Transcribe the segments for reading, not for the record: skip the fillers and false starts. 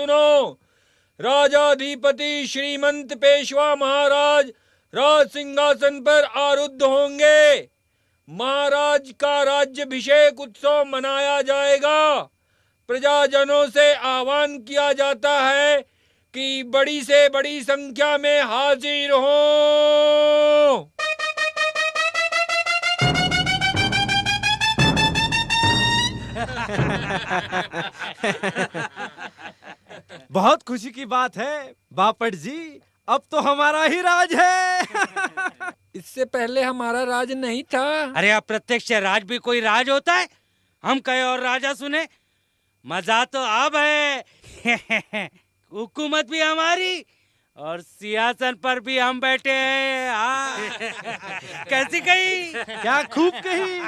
सुनो। राजाधिपति श्रीमंत पेशवा महाराज राज सिंहासन पर आरूढ़ होंगे। महाराज का राज्याभिषेक उत्सव मनाया जाएगा। प्रजाजनों से आह्वान किया जाता है कि बड़ी से बड़ी संख्या में हाजिर हो। बहुत खुशी की बात है बापट जी, अब तो हमारा ही राज है। इससे पहले हमारा राज नहीं था। अरे अप्रत्यक्ष राज भी कोई राज होता है? हम कहे और राजा सुने, मजा तो अब है। हुकूमत भी हमारी और सिंहासन पर भी हम बैठे हैं। कैसी कही? क्या खूब कही।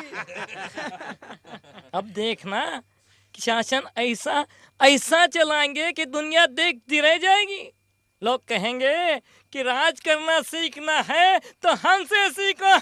अब देखना कि शासन ऐसा ऐसा चलाएंगे कि दुनिया देखती रह जाएगी। लोग कहेंगे कि राज करना सीखना है तो हमसे सीखो।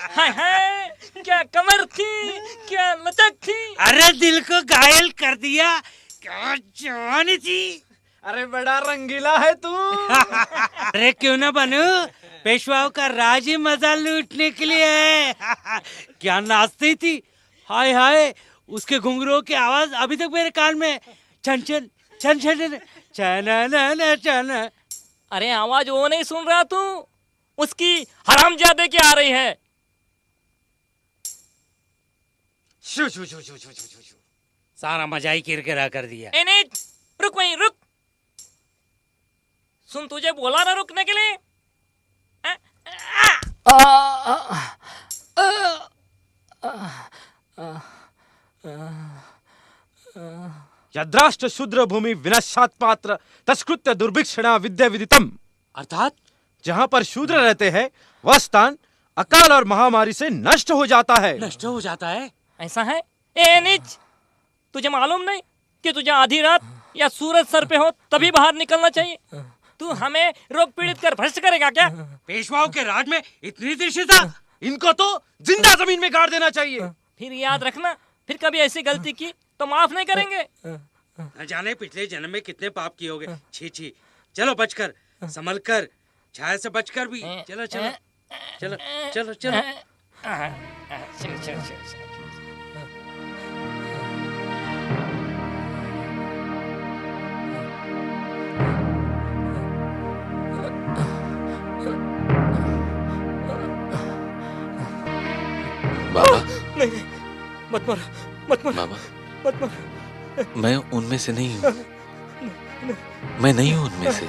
हाय हाय, क्या कमर थी, क्या लचक थी। अरे दिल को घायल कर दिया, क्या जवानी थी। अरे बड़ा रंगीला है तू। अरे क्यों ना बनू, पेशवाओं का राज ही मजा लूटने के लिए है। क्या नाचती थी, हाय हाय, उसके घुंघरूओं की आवाज अभी तक मेरे कान में छन छन छन छन छन छन। अरे आवाज वो नहीं सुन रहा तू, उसकी हरामजादे की आ रही है। शू शू शू शू शू शू शू, सारा मजा ही किरकिरा कर दिया। नहीं, रुक वहीं रुक। सुन, तुझे बोला ना रुकने के लिए। यद्राष्ट्र शूद्र भूमि विनश्चात पात्र तस्कृत्य दुर्भिक्षणा विद्या विदितम। अर्थात जहाँ पर शूद्र रहते हैं वह स्थान अकाल और महामारी से नष्ट हो जाता है। नष्ट हो जाता है? ऐसा है? ए नीच, तुझे मालूम नहीं कि तुझे आधी रात या सूरज सर पे हो तभी बाहर निकलना चाहिए? तू हमें रोग पीड़ित कर भ्रष्ट करेगा क्या? पेशवाओं के राज में इतनी दृश्यता? इनको तो जिंदा जमीन में गाड़ देना चाहिए। फिर याद रखना, फिर कभी ऐसी गलती की तो माफ नहीं करेंगे। न जाने पिछले जन्म में कितने पाप किए होंगे। छी छी, चलो बचकर, संभल कर, छाया से बचकर भी। चलो चलो चलो चलो चलो। चल चल चल। बाबा नहीं, मत मार, मत मार, बाबा, मत मार। मैं उनमें से नहीं हूँ। मैं नहीं हूँ उनमें से।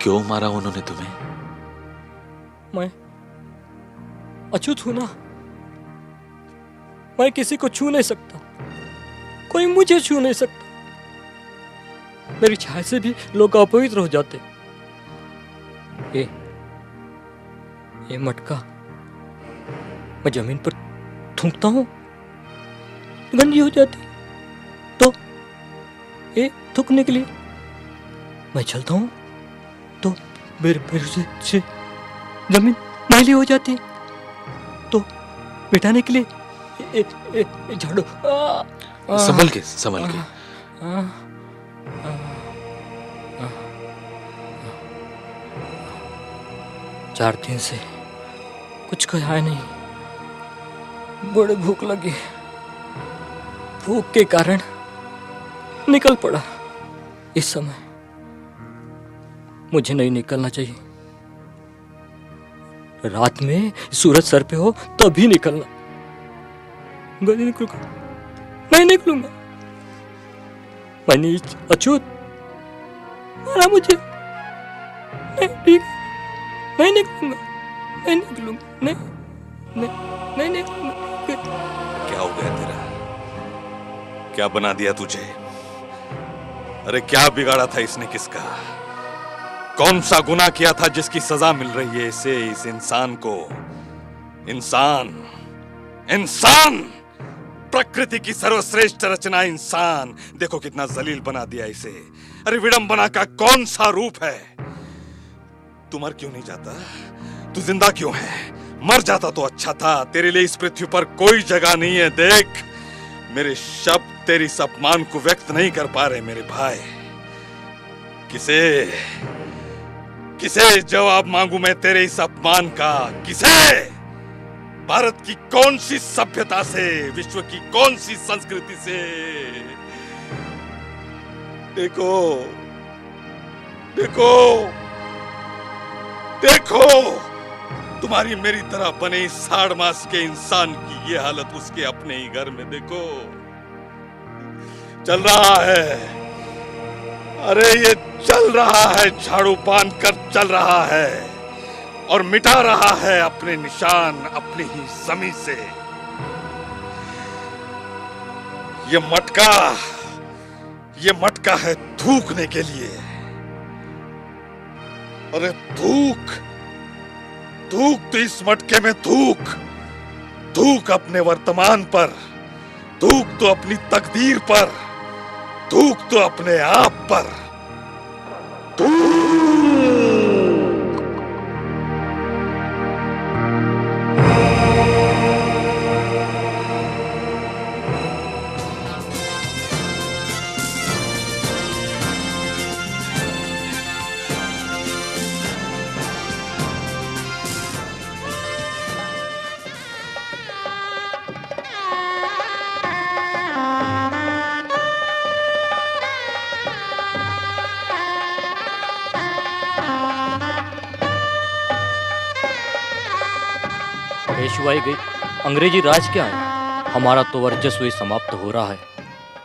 क्यों मारा उन्होंने तुम्हें? मैं अछूत हूं ना, मैं किसी को छू नहीं सकता, कोई मुझे छू नहीं सकता। मेरी छाया से भी लोग अपवित्र हो जाते। ये मटका मैं जमीन पर थूकता हूं, गंदी हो जाती, तो ये थूकने के लिए मैं चलता हूं तो मेरे से जमीन मैली हो जाती, तो बिठाने के लिए झाड़ू। संभल के, संभल के। चार दिन से कुछ खाया नहीं, बड़ी भूख लगी, भूख के कारण निकल पड़ा। इस समय मुझे नहीं निकलना चाहिए, रात में सूरज सर पे हो तभी निकलना। मैं नहीं निकलूंगा, नहीं निकलूंगा। मैं नीच अछूत, मारा मुझे, नहीं ठीक, नहीं निकलूंगा, नहीं निकलूंगा, नहीं नहीं नहीं निकलूंगा। क्या हो गया तेरा? क्या बना दिया तुझे? अरे क्या बिगाड़ा था इसने किसका? कौन सा गुनाह किया था जिसकी सजा मिल रही है इसे, इस इंसान को? इंसान, इंसान, प्रकृति की सर्वश्रेष्ठ रचना इंसान। देखो कितना जलील बना दिया इसे। अरे विडंबना का कौन सा रूप है? तू मर क्यों नहीं जाता? तू जिंदा क्यों है? मर जाता तो अच्छा था। तेरे लिए इस पृथ्वी पर कोई जगह नहीं है। देख, मेरे शब्द तेरी इस अपमान को व्यक्त नहीं कर पा रहे मेरे भाई। किसे जवाब मांगू मैं तेरे इस अपमान का? किसे? भारत की कौन सी सभ्यता से, विश्व की कौन सी संस्कृति से? देखो, देखो, देखो, तुम्हारी मेरी तरह बने इस साड़ मास के इंसान की ये हालत उसके अपने ही घर में। देखो चल रहा है, अरे ये चल रहा है, झाड़ू बांध कर चल रहा है और मिटा रहा है अपने निशान अपनी ही जमीन से। ये मटका है थूकने के लिए। अरे थूक, थूक तो इस मटके में थूक। थूक अपने वर्तमान पर, थूक तो अपनी तकदीर पर, थूक तो अपने आप पर। पेशवाई गई, अंग्रेजी राज क्या है? हमारा तो वर्चस्व ही समाप्त हो रहा है।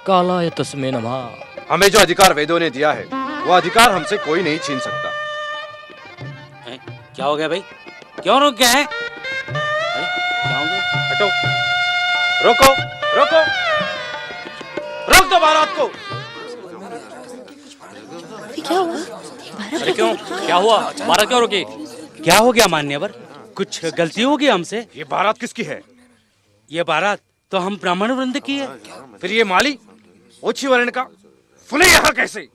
काला या तस्मे नमः। हमें जो अधिकार वेदों ने दिया है वो अधिकार हमसे कोई नहीं छीन सकता। क्या हो गया भाई? क्यों रुक गए हैं? हटो, रोको, रोको, रोक दो बारात को। क्या हुआ? अरे क्यों, क्या हुआ? बारात क्यों रुकी? क्या हो गया मान्यवर? कुछ गलती होगी हमसे? ये बारात किसकी है? ये बारात तो हम ब्राह्मण वृंद की है। फिर ये माली ओछी वर्ण का फुले यहाँ कैसे? ये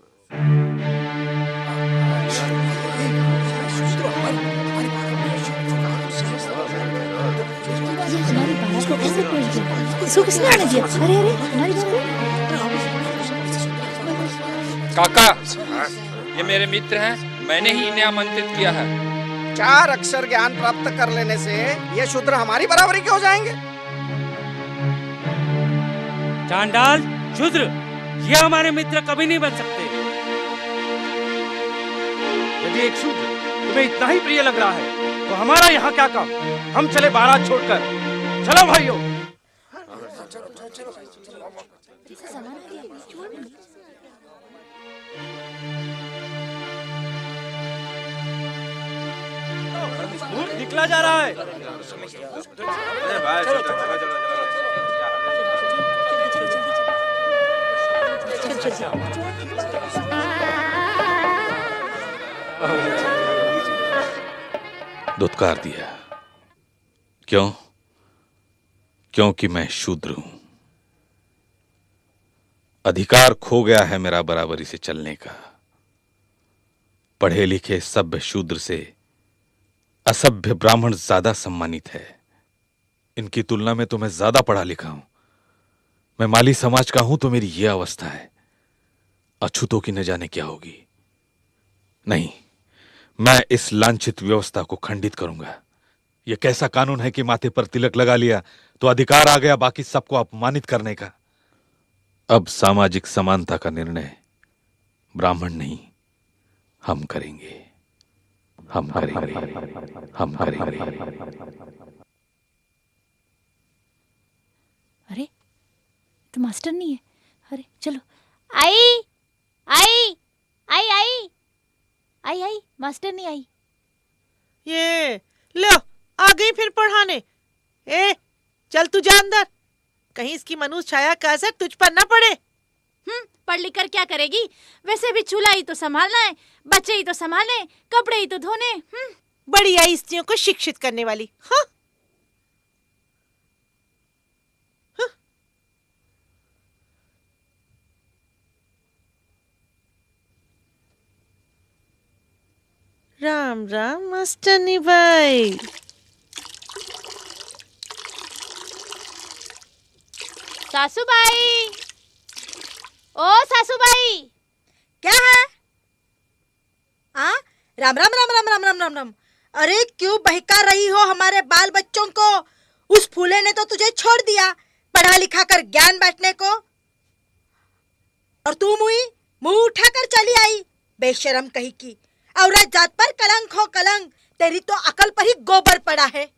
हमारी बारात को कैसे पहुंच गया? इसको किसने आने दिया? अरे अरे हमारी काका, ये मेरे मित्र हैं, मैंने ही इन्हें आमंत्रित किया है। 4 अक्षर ज्ञान प्राप्त कर लेने से ये शूद्र हमारी बराबरी के हो जाएंगे? चांडाल, शूद्र, ये हमारे मित्र कभी नहीं बन सकते। यदि एक शूद्र तुम्हें इतना ही प्रिय लग रहा है तो हमारा यहाँ क्या काम? हम चले बारात छोड़कर। चलो भाइयों। निकला जा रहा है। अरे भाई, चलो, चलो, चलो, दुत्कार दिया। क्यों? क्योंकि मैं शूद्र हूं। अधिकार खो गया है मेरा बराबरी से चलने का। पढ़े लिखे सभ्य शूद्र से असभ्य ब्राह्मण ज्यादा सम्मानित है। इनकी तुलना में तो मैं ज्यादा पढ़ा लिखा हूं। मैं माली समाज का हूं तो मेरी यह अवस्था है। अछूतों की न जाने क्या होगी। नहीं, मैं इस लांछित व्यवस्था को खंडित करूंगा। यह कैसा कानून है कि माथे पर तिलक लगा लिया तो अधिकार आ गया बाकी सबको अपमानित करने का। अब सामाजिक समानता का निर्णय ब्राह्मण नहीं, हम करेंगे। हम करेंगे, हम करेंगे। अरे तो मास्टर नहीं है। अरे चलो। आई आई आई आई आई आई मास्टर नहीं आई। ये लो आ गई फिर पढ़ाने। ए चल तू जा अंदर, कहीं इसकी मनुष्य छाया का असर तुझ पर न पड़े। पढ़ लिख कर क्या करेगी? वैसे भी चूल्हा ही तो संभालना है, बच्चे ही तो संभालने, कपड़े ही तो धोने। बड़ी आई स्त्रियों को शिक्षित करने वाली। हाँ राम राम मास्टरनी भाई। सासूबाई, ओ सासूबाई। क्या है? राम राम राम राम राम राम राम राम। अरे क्यों बहका रही हो हमारे बाल बच्चों को? उस फूले ने तो तुझे छोड़ दिया पढ़ा लिखा कर ज्ञान बांटने को, और तू मुंह उठाकर चली आई बेशरम कहीं की। औरत जात पर कलंक हो कलंक। तेरी तो अकल पर ही गोबर पड़ा है।